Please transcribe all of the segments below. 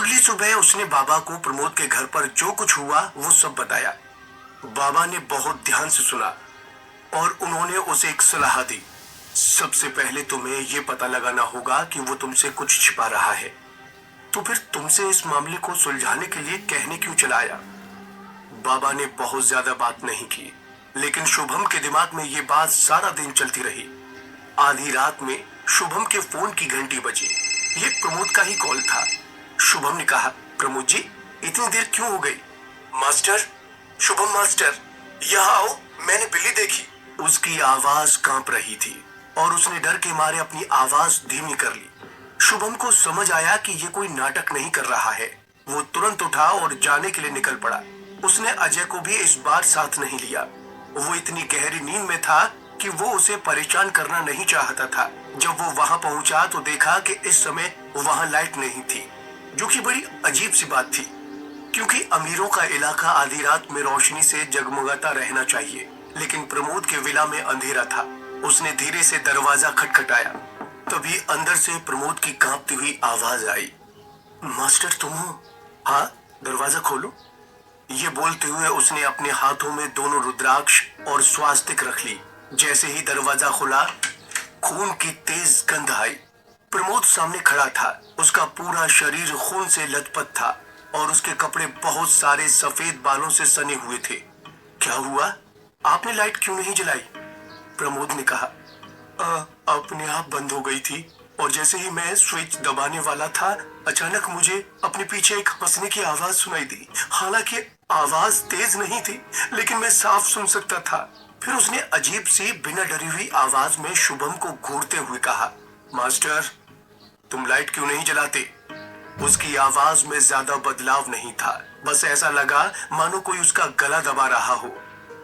अगली सुबह उसने बाबा को प्रमोद के घर पर जो कुछ हुआ वो सब बताया। बाबा ने बहुत ध्यान से सुना और उन्होंने उसे एक सलाह दी। सबसे पहले तुम्हें ये पता लगाना होगा कि वो तुमसे कुछ छिपा रहा है, तो फिर तुमसे इस मामले को सुलझाने के लिए कहने क्यों चला आया। बाबा ने बहुत ज्यादा बात नहीं की, लेकिन शुभम के दिमाग में ये बात सारा दिन चलती रही। आधी रात में शुभम के फोन की घंटी बजी। ये प्रमोद का ही कॉल था। शुभम ने कहा, प्रमोद जी, इतनी देर क्यों हो गई। मास्टर, शुभम मास्टर, यहाँ आओ, मैंने बिल्ली देखी। उसकी आवाज कांप रही थी और उसने डर के मारे अपनी आवाज धीमी कर ली। शुभम को समझ आया कि ये कोई नाटक नहीं कर रहा है। वो तुरंत उठा और जाने के लिए निकल पड़ा। उसने अजय को भी इस बार साथ नहीं लिया। वो इतनी गहरी नींद में था कि वो उसे परेशान करना नहीं चाहता था। जब वो वहां पहुंचा तो देखा कि इस समय वहां लाइट नहीं थी, जो कि बड़ी अजीब सी बात थी, क्योंकि अमीरों का इलाका आधी रात में रोशनी से जगमगाता रहना चाहिए। लेकिन प्रमोद के विला में अंधेरा था। उसने धीरे से दरवाजा खटखटाया। तभी अंदर से प्रमोद की कांपती हुई आवाज आई, मास्टर तुम हो? हाँ, दरवाजा खोलो। ये बोलते हुए उसने अपने हाथों में दोनों रुद्राक्ष और स्वास्तिक रख ली। जैसे ही दरवाजा खुला, खून की तेज गंध आई। प्रमोद सामने खड़ा था। उसका पूरा शरीर खून से लथपथ था और उसके कपड़े बहुत सारे सफेद बालों से सने हुए थे। क्या हुआ? आपने लाइट क्यों नहीं जलाई? प्रमोद ने कहा, अपने आप बंद हो गई थी और जैसे ही मैं स्विच दबाने वाला था, अचानक मुझे अपने पीछे एक हंसने की आवाज सुनाई दी। हालांकि आवाज तेज नहीं थी, लेकिन मैं साफ सुन सकता था। फिर उसने अजीब सी बिना डरी हुई आवाज में शुभम को घूरते हुए कहा, मास्टर, तुम लाइट क्यों नहीं जलाते? उसकी आवाज में ज्यादा बदलाव नहीं था। बस ऐसा लगा मानो कोई उसका गला दबा रहा हो।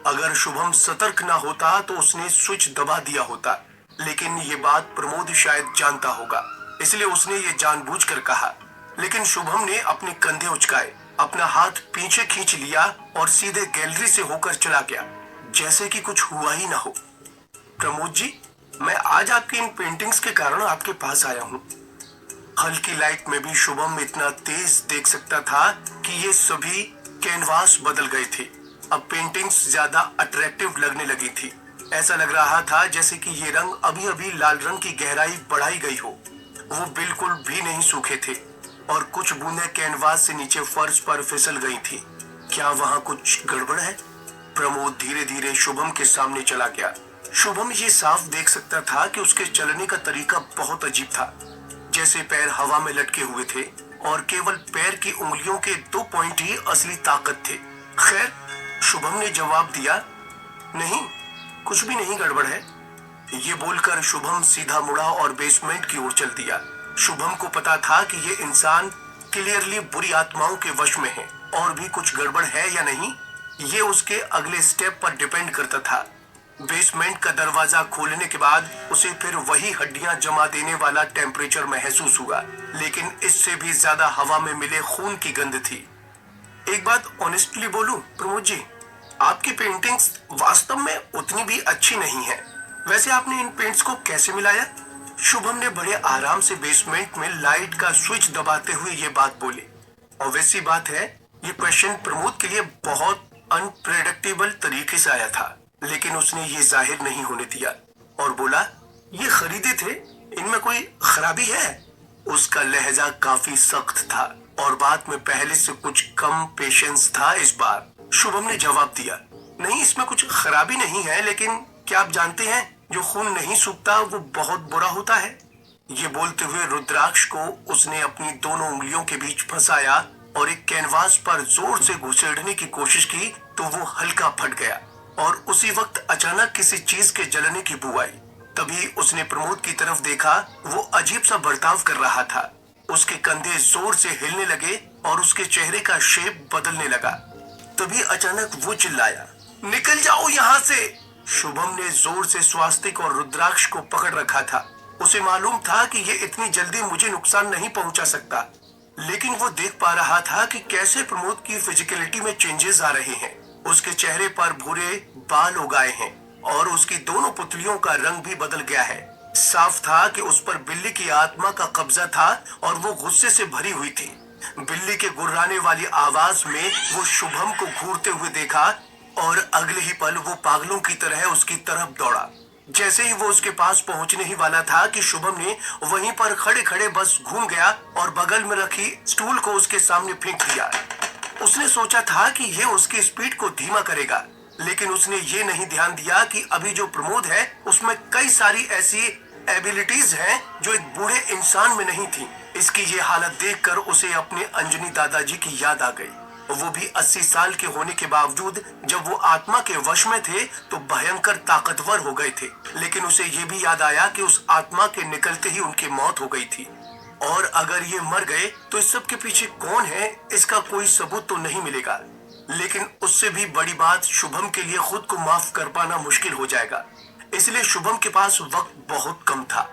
अगर शुभम सतर्क ना होता तो उसने स्विच दबा दिया होता, लेकिन ये बात प्रमोद शायद जानता होगा, इसलिए उसने ये जानबूझकर कहा। लेकिन शुभम ने अपने कंधे उचकाए, अपना हाथ पीछे खींच लिया और सीधे गैलरी से होकर चला गया, जैसे कि कुछ हुआ ही ना हो। प्रमोद जी, मैं आज आपकी इन पेंटिंग्स के कारण आपके पास आया हूँ। हल्की लाइट में भी शुभम इतना तेज देख सकता था कि ये सभी कैनवास बदल गए थे। अब पेंटिंग्स ज्यादा अट्रैक्टिव लगने लगी थी। ऐसा लग रहा था जैसे कि ये रंग अभी अभी लाल रंग की गहराई बढ़ाई गई हो। वो बिल्कुल भी नहीं सूखे थे और कुछ बूंदें कैनवास से नीचे फर्श पर फिसल गई थी। क्या वहां कुछ गड़बड़ है? प्रमोद धीरे धीरे शुभम के सामने चला गया। शुभम ये साफ देख सकता था कि उसके चलने का तरीका बहुत अजीब था, जैसे पैर हवा में लटके हुए थे और केवल पैर की उंगलियों के 2 पॉइंट ही असली ताकत थे। खैर, शुभम ने जवाब दिया, नहीं, कुछ भी नहीं गड़बड़ है। ये बोलकर शुभम सीधा मुड़ा और बेसमेंट की ओर चल दिया। शुभम को पता था कि ये इंसान क्लियरली बुरी आत्माओं के वश में है और भी कुछ गड़बड़ है या नहीं, ये उसके अगले स्टेप पर डिपेंड करता था। बेसमेंट का दरवाजा खोलने के बाद उसे फिर वही हड्डियां जमा देने वाला टेम्परेचर महसूस हुआ, लेकिन इससे भी ज्यादा हवा में मिले खून की गंध थी। एक बात ऑनेस्टली बोलूं प्रमोद जी, आपकी पेंटिंग्स वास्तव में उतनी भी अच्छी नहीं है। वैसे आपने इन पेंट्स को कैसे मिलाया? शुभम ने बड़े आराम से बेसमेंट में लाइट का स्विच दबाते हुए ये बात बोली। ऑब्वियस सी बात है, ये क्वेश्चन प्रमोद के लिए बहुत अनप्रेडिक्टेबल तरीके से आया था, लेकिन उसने ये जाहिर नहीं होने दिया और बोला, ये खरीदे थे, इनमें कोई खराबी है? उसका लहजा काफी सख्त था और बात में पहले से कुछ कम पेशेंस था इस बार। शुभम ने जवाब दिया, नहीं, इसमें कुछ खराबी नहीं है, लेकिन क्या आप जानते हैं जो खून नहीं सूखता वो बहुत बुरा होता है। ये बोलते हुए रुद्राक्ष को उसने अपनी दोनों उंगलियों के बीच फंसाया और एक कैनवास पर जोर से घुसेड़ने की कोशिश की तो वो हल्का फट गया और उसी वक्त अचानक किसी चीज के जलने की बू आई। तभी उसने प्रमोद की तरफ देखा। वो अजीब सा बर्ताव कर रहा था। उसके कंधे जोर से हिलने लगे और उसके चेहरे का शेप बदलने लगा। तभी अचानक वो चिल्लाया, निकल जाओ यहाँ से। शुभम ने जोर से स्वास्तिक और रुद्राक्ष को पकड़ रखा था। उसे मालूम था कि ये इतनी जल्दी मुझे नुकसान नहीं पहुंचा सकता, लेकिन वो देख पा रहा था कि कैसे प्रमोद की फिजिकलिटी में चेंजेस आ रहे हैं। उसके चेहरे पर भूरे बाल उगाए हैं और उसकी दोनों पुतलियों का रंग भी बदल गया है। साफ था कि उस पर बिल्ली की आत्मा का कब्जा था और वो गुस्से से भरी हुई थी। बिल्ली के गुर्राने वाली आवाज में वो शुभम को घूरते हुए देखा और अगले ही पल वो पागलों की तरह उसकी तरफ दौड़ा। जैसे ही वो उसके पास पहुंचने ही वाला था कि शुभम ने वहीं पर खड़े खड़े बस घूम गया और बगल में रखी स्टूल को उसके सामने फेंक दिया। उसने सोचा था कि ये उसकी स्पीड को धीमा करेगा, लेकिन उसने ये नहीं ध्यान दिया कि अभी जो प्रमोद है उसमें कई सारी ऐसी एबिलिटीज हैं जो एक बूढ़े इंसान में नहीं थी। इसकी ये हालत देखकर उसे अपने अंजनी दादाजी की याद आ गई। वो भी 80 साल के होने के बावजूद जब वो आत्मा के वश में थे तो भयंकर ताकतवर हो गए थे, लेकिन उसे ये भी याद आया कि उस आत्मा के निकलते ही उनकी मौत हो गई थी। और अगर ये मर गए तो इस सब के पीछे कौन है, इसका कोई सबूत तो नहीं मिलेगा। लेकिन उससे भी बड़ी बात, शुभम के लिए खुद को माफ कर पाना मुश्किल हो जाएगा। इसलिए शुभम के पास वक्त बहुत कम था।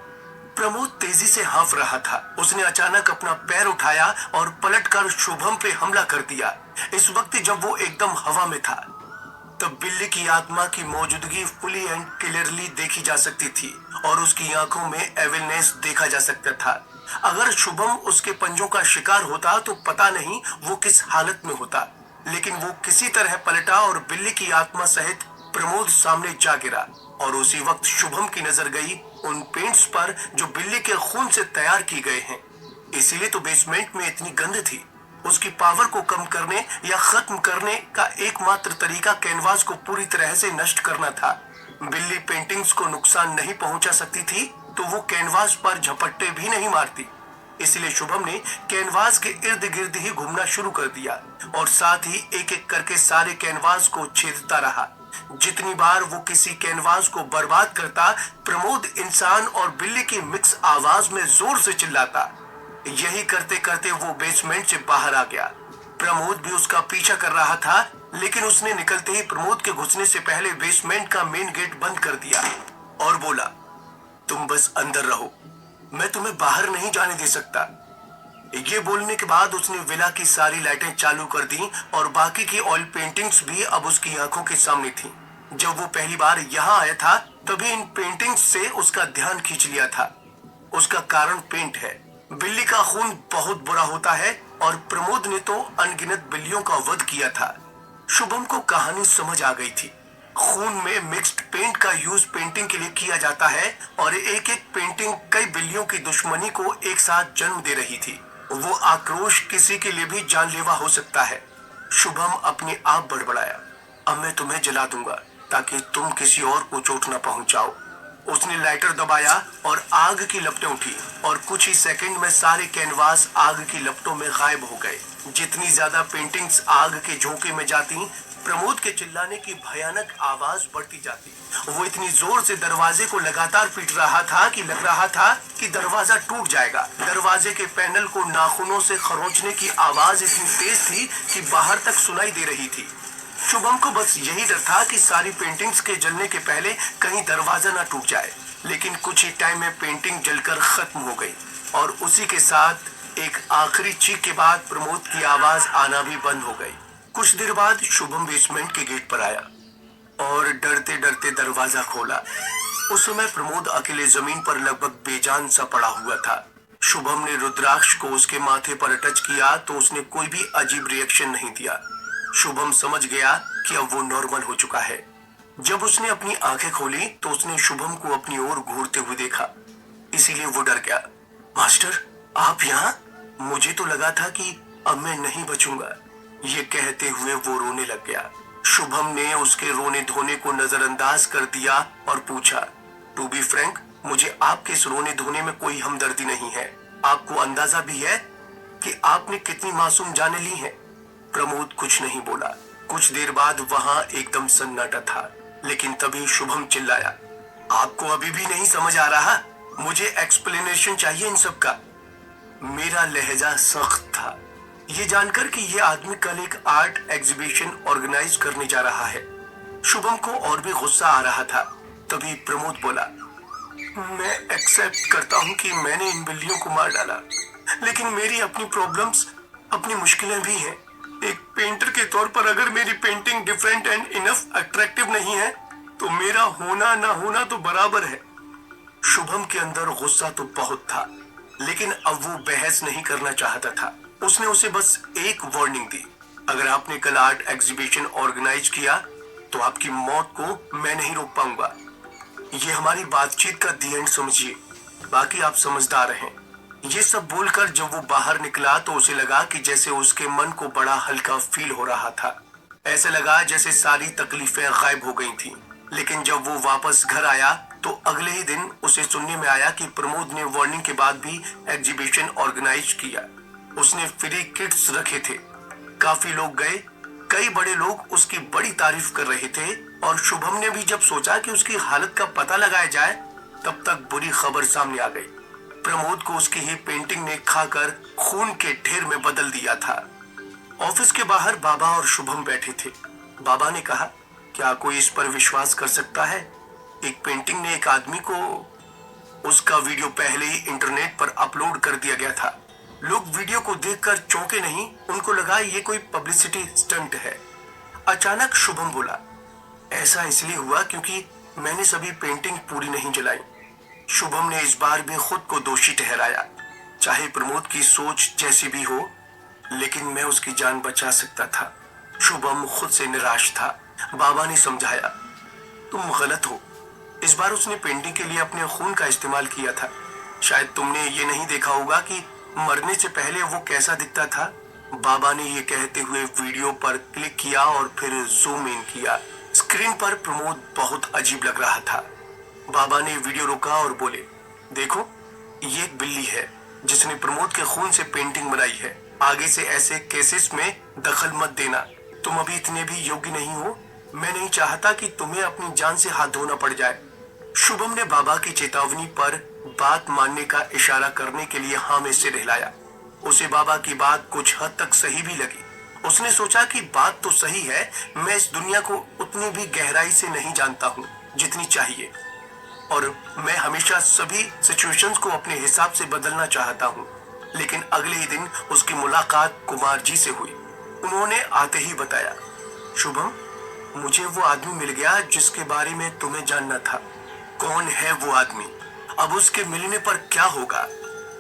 प्रमोद तेजी से हाँफ रहा था। उसने अचानक अपना पैर उठाया और पलटकर शुभम पे हमला कर दिया। इस वक्त जब वो एकदम हवा में था तब बिल्ली की आत्मा की मौजूदगी फुली एंड क्लियरली देखी जा सकती थी और उसकी आंखों में एविलनेस देखा जा सकता था। अगर शुभम उसके पंजों का शिकार होता तो पता नहीं वो किस हालत में होता, लेकिन वो किसी तरह पलटा और बिल्ली की आत्मा सहित प्रमोद सामने जा गिरा। और उसी वक्त शुभम की नजर गई उन पेंट्स पर जो बिल्ली के खून से तैयार किए गए हैं। इसीलिए तो बेसमेंट में इतनी गंध थी। उसकी पावर को कम करने या खत्म करने का एकमात्र तरीका कैनवास को पूरी तरह से नष्ट करना था। बिल्ली पेंटिंग्स को नुकसान नहीं पहुंचा सकती थी तो वो कैनवास पर झपट्टे भी नहीं मारती। इसलिए शुभम ने कैनवास के इर्द गिर्द ही घूमना शुरू कर दिया और साथ ही एक एक करके सारे कैनवास को छेदता रहा। जितनी बार वो किसी कैनवास को बर्बाद करता, प्रमोद इंसान और बिल्ली की मिक्स आवाज में जोर से चिल्लाता। यही करते करते वो बेसमेंट से बाहर आ गया। प्रमोद भी उसका पीछा कर रहा था, लेकिन उसने निकलते ही प्रमोद के घुसने से पहले बेसमेंट का मेन गेट बंद कर दिया और बोला, तुम बस अंदर रहो, मैं तुम्हें बाहर नहीं जाने दे सकता। ये बोलने के बाद उसने विला की सारी लाइटें चालू कर दी और बाकी की ऑयल पेंटिंग्स भी अब उसकी आंखों के सामने थी। जब वो पहली बार यहाँ आया था तभी इन पेंटिंग्स से उसका ध्यान खींच लिया था। उसका कारण पेंट है। बिल्ली का खून बहुत बुरा होता है और प्रमोद ने तो अनगिनत बिल्लियों का वध किया था। शुभम को कहानी समझ आ गई थी। खून में मिक्स्ड पेंट का यूज पेंटिंग के लिए किया जाता है और एक एक पेंटिंग कई बिल्लियों की दुश्मनी को एक साथ जन्म दे रही थी। वो आक्रोश किसी के लिए भी जानलेवा हो सकता है। शुभम अपने आप बड़बड़ाया, अब मैं तुम्हें जला दूंगा ताकि तुम किसी और को चोट न पहुंचाओ। उसने लाइटर दबाया और आग की लपटें उठी और कुछ ही सेकंड में सारे कैनवास आग की लपटों में गायब हो गए। जितनी ज्यादा पेंटिंग्स आग के झोंके में जाती, प्रमोद के चिल्लाने की भयानक आवाज बढ़ती जाती। वो इतनी जोर से दरवाजे को लगातार पीट रहा था कि लग रहा था कि दरवाजा टूट जाएगा। दरवाजे के पैनल को नाखूनों से खरोंचने की आवाज इतनी तेज थी कि बाहर तक सुनाई दे रही थी। शुभम को बस यही डर था कि सारी पेंटिंग्स के जलने के पहले कहीं दरवाजा ना टूट जाए। लेकिन कुछ ही टाइम में पेंटिंग जलकर खत्म हो गई और उसी के साथ एक आखिरी चीख के बाद प्रमोद की आवाज आना भी बंद हो गई। कुछ देर बाद शुभम बेसमेंट के गेट पर आया और डरते डरते दरवाजा खोला। उस समय प्रमोद अकेले जमीन पर लगभग बेजान सा पड़ा हुआ था। शुभम ने रुद्राक्ष को उसके माथे पर टच किया तो उसने कोई भी अजीब रिएक्शन नहीं दिया। शुभम समझ गया कि अब वो नॉर्मल हो चुका है। जब उसने अपनी आंखें खोली तो उसने शुभम को अपनी ओर घूरते हुए देखा, इसीलिए वो डर गया। मास्टर, आप यहाँ? मुझे तो लगा था कि अब मैं नहीं बचूंगा। ये कहते हुए वो रोने लग गया। शुभम ने उसके रोने धोने को नजरअंदाज कर दिया और पूछा, टू बी फ्रैंक, मुझे आपके इस रोने धोने में कोई हमदर्दी नहीं है। आपको अंदाजा भी है कि आपने कितनी मासूम जानें ली हैं? प्रमोद कुछ नहीं बोला। कुछ देर बाद वहां एकदम सन्नाटा था, लेकिन तभी शुभम चिल्लाया, आपको अभी भी नहीं समझ आ रहा? मुझे एक्सप्लेनेशन चाहिए इन सब का। मेरा लहजा सख्त था, ये जानकर कि ये आदमी कल एक आर्ट एग्जीबिशन ऑर्गेनाइज करने जा रहा है। शुभम को और भी गुस्सा आ रहा था। तभी प्रमोद बोला, मैं एक्सेप्ट करता हूँ कि मैंने इन बिल्लियों को मार डाला, लेकिन मेरी अपनी प्रॉब्लम्स, अपनी मुश्किलें भी हैं। एक पेंटर के तौर पर अगर मेरी painting different and enough attractive नहीं है तो मेरा होना ना होना तो बराबर है। शुभम के अंदर गुस्सा तो बहुत था, लेकिन अब वो बहस नहीं करना चाहता था। उसने उसे बस एक वार्निंग दी, अगर आपने कल आर्ट एग्जीबिशन ऑर्गेनाइज किया तो आपकी मौत को मैं नहीं रोक पाऊंगा। ये हमारी बातचीत का दी एंड समझिए, बाकी आप समझदार हैं। ये सब बोलकर जब वो बाहर निकला तो उसे लगा कि जैसे उसके मन को बड़ा हल्का फील हो रहा था। ऐसे लगा जैसे सारी तकलीफें गायब हो गई थीं। लेकिन जब वो वापस घर आया तो अगले ही दिन उसे सुनने में आया कि प्रमोद ने वार्निंग के बाद भी एग्जीबिशन ऑर्गेनाइज किया। उसने फ्री किट्स रखे थे, काफी लोग गए, कई बड़े लोग उसकी बड़ी तारीफ कर रहे थे। और शुभम ने भी जब सोचा कि उसकी हालत का पता लगाया जाए तब तक बुरी खबर सामने आ गई। प्रमोद को उसकी ही पेंटिंग ने खाकर खून के ढेर में बदल दिया था। ऑफिस के बाहर बाबा और शुभम बैठे थे। बाबा ने कहा, क्या कोई इस पर विश्वास कर सकता है? एक पेंटिंग ने एक आदमी को, उसका वीडियो पहले ही इंटरनेट पर अपलोड कर दिया गया था। लोग वीडियो को देखकर चौंके नहीं, उनको लगा ये कोई पब्लिसिटी स्टंट है। अचानक शुभम बोला, ऐसा इसलिए हुआ क्योंकि मैंने सभी पेंटिंग पूरी नहीं जलाई। शुभम ने इस बार भी खुद को दोषी ठहराया। चाहे प्रमोद की सोच जैसी भी हो, लेकिन मैं उसकी जान बचा सकता था। शुभम खुद से निराश था। बाबा ने समझाया, तुम गलत हो। इस बार उसने पेंटिंग के लिए अपने खून का इस्तेमाल किया था। शायद तुमने ये नहीं देखा होगा कि मरने से पहले वो कैसा दिखता था। बाबा ने ये कहते हुए वीडियो पर क्लिक किया और फिर जूम इन किया। स्क्रीन पर प्रमोद बहुत अजीब लग रहा था। बाबा ने वीडियो रोका और बोले, देखो, ये एक बिल्ली है जिसने प्रमोद के खून से पेंटिंग बनाई है। आगे से ऐसे केसेस में दखल मत देना। तुम अभी इतने भी योग्य नहीं हो। मैं नहीं चाहता कि तुम्हें अपनी जान से हाथ धोना पड़ जाए। शुभम ने बाबा की चेतावनी पर बात मानने का इशारा करने के लिए हाँ में सिर हिलाया। उसे बाबा की बात कुछ हद तक सही भी लगी। उसने सोचा कि बात तो सही है, मैं इस दुनिया को उतनी भी गहराई से नहीं जानता हूँ जितनी चाहिए, और मैं हमेशा सभी सिचुएशंस को अपने हिसाब से बदलना चाहता हूँ। लेकिन अगले ही दिन उसकी मुलाकात कुमार जी से हुई। उन्होंने आते ही बताया, शुभम, मुझे वो आदमी मिल गया जिसके बारे में तुम्हें जानना था। कौन है वो आदमी? अब उसके मिलने पर क्या होगा?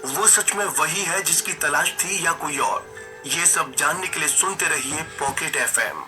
वो सच में वही है जिसकी तलाश थी या कोई और? ये सब जानने के लिए सुनते रहिए पॉकेट एफएम।